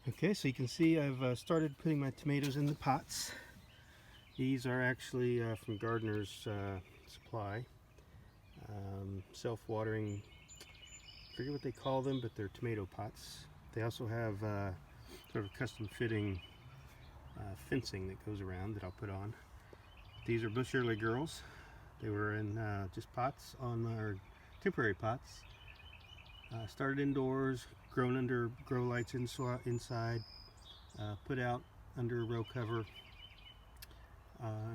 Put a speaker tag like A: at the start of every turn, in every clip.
A: Okay, so you can see I've started putting my tomatoes in the pots. These are actually from Gardener's Supply. Self-watering, I forget what they call them, but they're tomato pots. They also have sort of custom fitting fencing that goes around that I'll put on. These are Bush Early Girls. They were in just pots on our temporary pots. Started indoors, grown under grow lights inside, put out under row cover,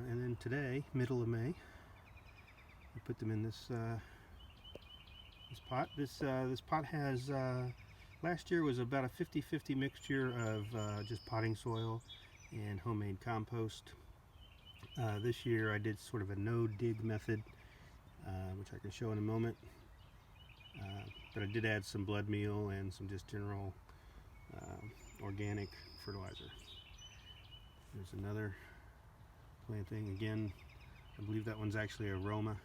A: and then today, middle of May, I put them in this pot. This pot has last year was about a 50-50 mixture of just potting soil and homemade compost. This year I did sort of a no-dig method, which I can show in a moment. But I did add some blood meal and some just general organic fertilizer. There's another planting. Again, I believe that one's actually a Roma,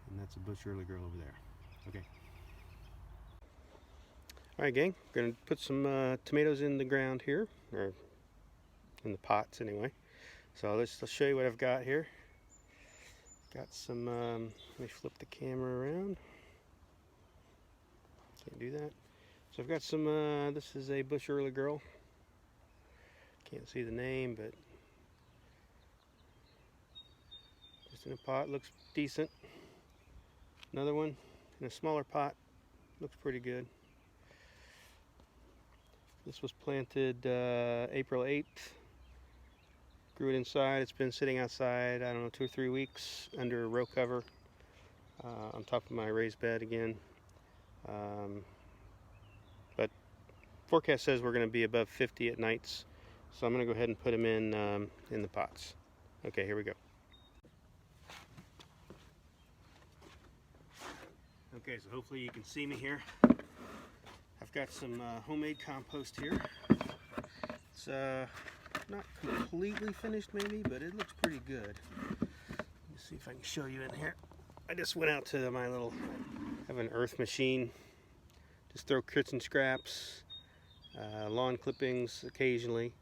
A: and that's a Bush Early Girl over there. Okay. Alright gang, I'm going to put some tomatoes in the ground here, or in the pots anyway. So let's show you what I've got here. Got some, let me flip the camera around. Can't do that. So I've got some, this is a Bush Early Girl. Can't see the name, but just in a pot, looks decent. Another one in a smaller pot, looks pretty good. This was planted April 8th. Grew it inside. It's been sitting outside, I don't know, 2 or 3 weeks under row cover on top of my raised bed again. But forecast says we're going to be above 50 at nights, so I'm going to go ahead and put them in the pots. Okay, here we go. Okay, so hopefully you can see me here. I've got some homemade compost here. It's not completely finished maybe, but it looks pretty good. Let me see if I can show you in here. I just went out to my little, I have an earth machine. Just throw kitchen scraps, lawn clippings occasionally.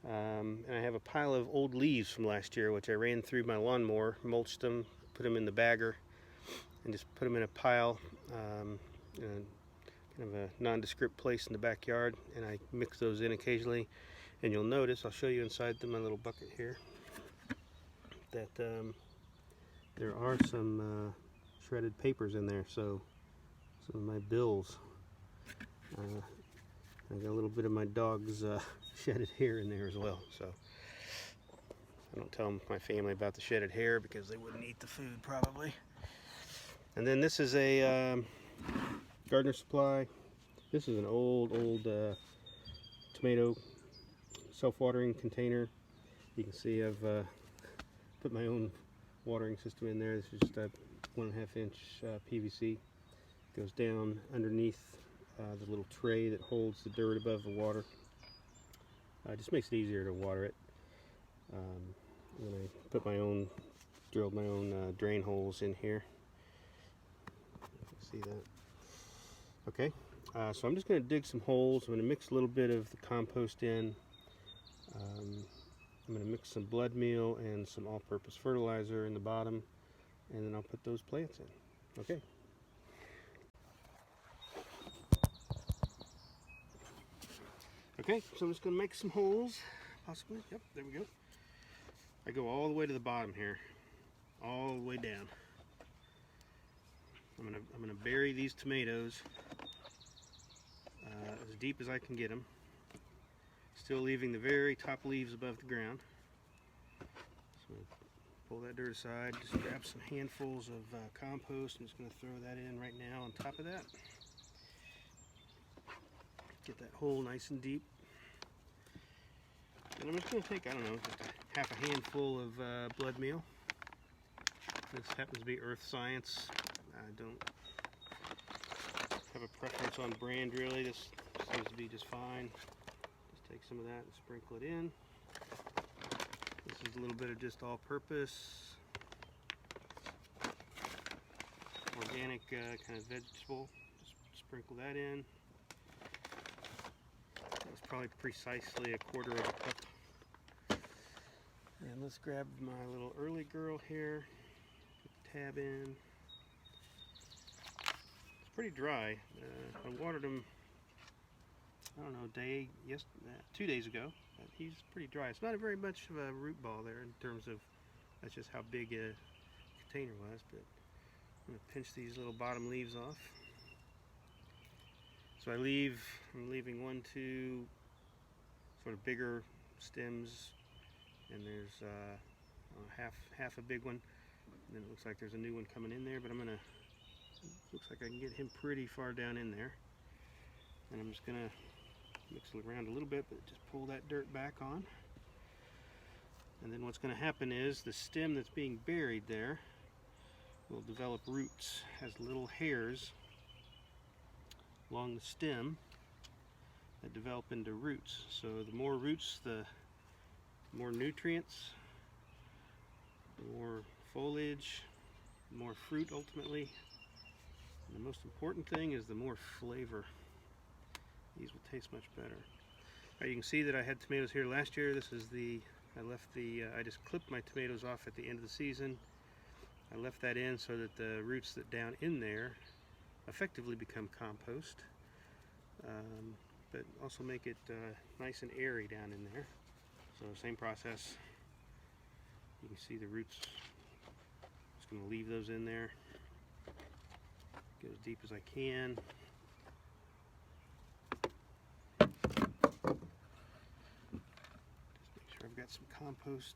A: And I have a pile of old leaves from last year, which I ran through my lawnmower, mulched them, put them in the bagger, and just put them in a pile, kind of a nondescript place in the backyard, and I mix those in occasionally. And you'll notice, I'll show you inside my little bucket here, that there are some shredded papers in there, so some of my bills. I got a little bit of my dog's shedded hair in there as well, so I don't tell my family about the shedded hair because they wouldn't eat the food probably. And then this is a Gardener Supply. This is an old tomato self-watering container. You can see I've put my own watering system in there. This is just a 1.5 inch PVC. Goes down underneath the little tray that holds the dirt above the water. Just makes it easier to water it. And I put my own, drilled my own drain holes in here. See that? Okay, so I'm just going to dig some holes. I'm going to mix a little bit of the compost in. I'm going to mix some blood meal and some all-purpose fertilizer in the bottom, and then I'll put those plants in. Okay. Okay, so I'm just going to make some holes, possibly. Yep, there we go. I go all the way to the bottom here, all the way down. I'm gonna bury these tomatoes as deep as I can get them, still leaving the very top leaves above the ground. So pull that dirt aside, just grab some handfuls of compost. I'm just going to throw that in right now on top of that. Get that hole nice and deep. And I'm just going to take, I don't know, just half a handful of blood meal. This happens to be Earth Science. I don't have a preference on brand really. This seems to be just fine. Just take some of that and sprinkle it in. This is a little bit of just all-purpose, organic kind of vegetable. Just sprinkle that in. That's probably precisely 1/4 of a cup. And let's grab my little early girl here, put the tab in. It's pretty dry. I watered him, I don't know, 2 days ago. But he's pretty dry. It's not very much of a root ball there in terms of, that's just how big a container was. But I'm going to pinch these little bottom leaves off. So I'm leaving 1, 2 sort of bigger stems, and there's half a big one, and then it looks like there's a new one coming in there, but looks like I can get him pretty far down in there. And I'm just gonna mix it around a little bit, but just pull that dirt back on. And then what's gonna happen is the stem that's being buried there will develop roots, has little hairs along the stem that develop into roots. So the more roots, the more nutrients, the more foliage, the more fruit ultimately. And the most important thing is the more flavor. These will taste much better. All right, you can see that I had tomatoes here last year. This is I just clipped my tomatoes off at the end of the season. I left that in so that the roots that down in there effectively become compost, but also make it nice and airy down in there. So same process. You can see the roots. Just going to leave those in there. Get as deep as I can. Just make sure I've got some compost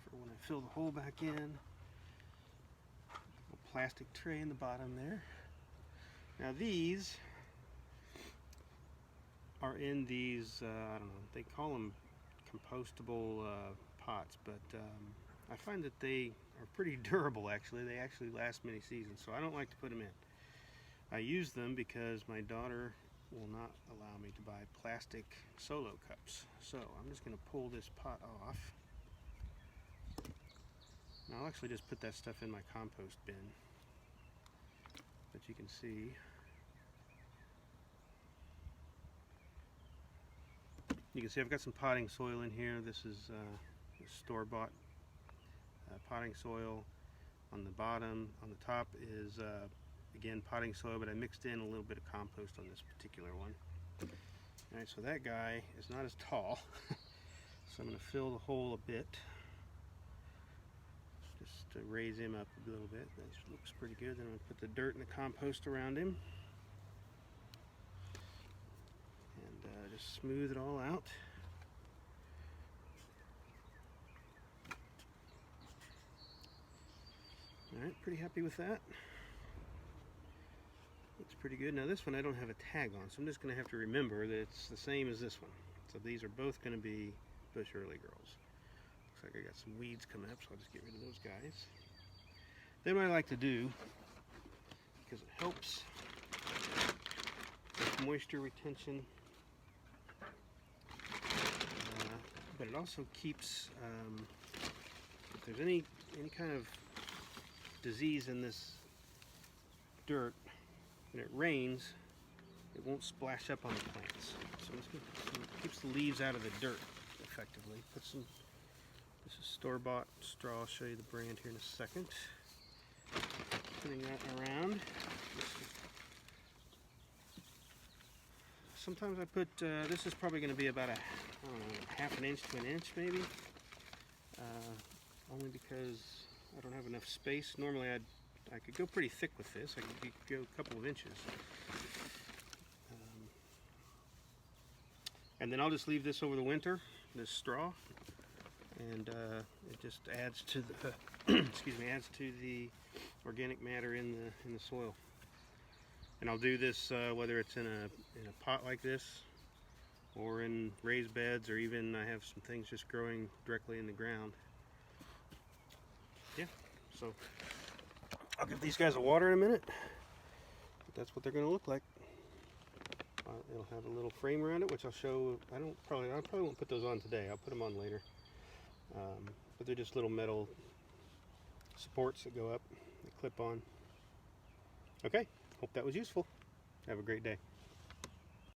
A: for when I fill the hole back in. A plastic tray in the bottom there. Now these are in these, I don't know, they call them compostable pots, but I find that they are pretty durable actually. They actually last many seasons, so I don't like to put them in. I use them because my daughter will not allow me to buy plastic solo cups. So I'm just going to pull this pot off. Now I'll actually just put that stuff in my compost bin. But you can see I've got some potting soil in here. This is store-bought potting soil. On the bottom, on the top is again potting soil, but I mixed in a little bit of compost on this particular one. All right, so that guy is not as tall, so I'm going to fill the hole a bit, just to raise him up a little bit. That looks pretty good. Then I'm going to put the dirt and the compost around him, and just smooth it all out. Alright, pretty happy with that. Looks pretty good. Now this one I don't have a tag on, so I'm just going to have to remember that it's the same as this one. So these are both going to be Bush Early Girls. Looks like I got some weeds coming up, so I'll just get rid of those guys. Then what I like to do, because it helps with moisture retention, but it also keeps, if there's any kind of disease in this dirt, when it rains, it won't splash up on the plants. So it keeps the leaves out of the dirt effectively. This is store-bought straw. I'll show you the brand here in a second. Putting that around. Sometimes I put, this is probably going to be about half an inch to an inch maybe. Only because I don't have enough space. Normally I could go pretty thick with this. I could go a couple of inches. And then I'll just leave this over the winter, this straw, and it just adds to the adds to the organic matter in the soil. And I'll do this whether it's in a pot like this, or in raised beds, or even I have some things just growing directly in the ground. Yeah, so I'll give these guys a water in a minute. But that's what they're going to look like. It'll have a little frame around it, which I'll show. I probably won't put those on today. I'll put them on later. But they're just little metal supports that go up, that clip on. Okay, hope that was useful. Have a great day.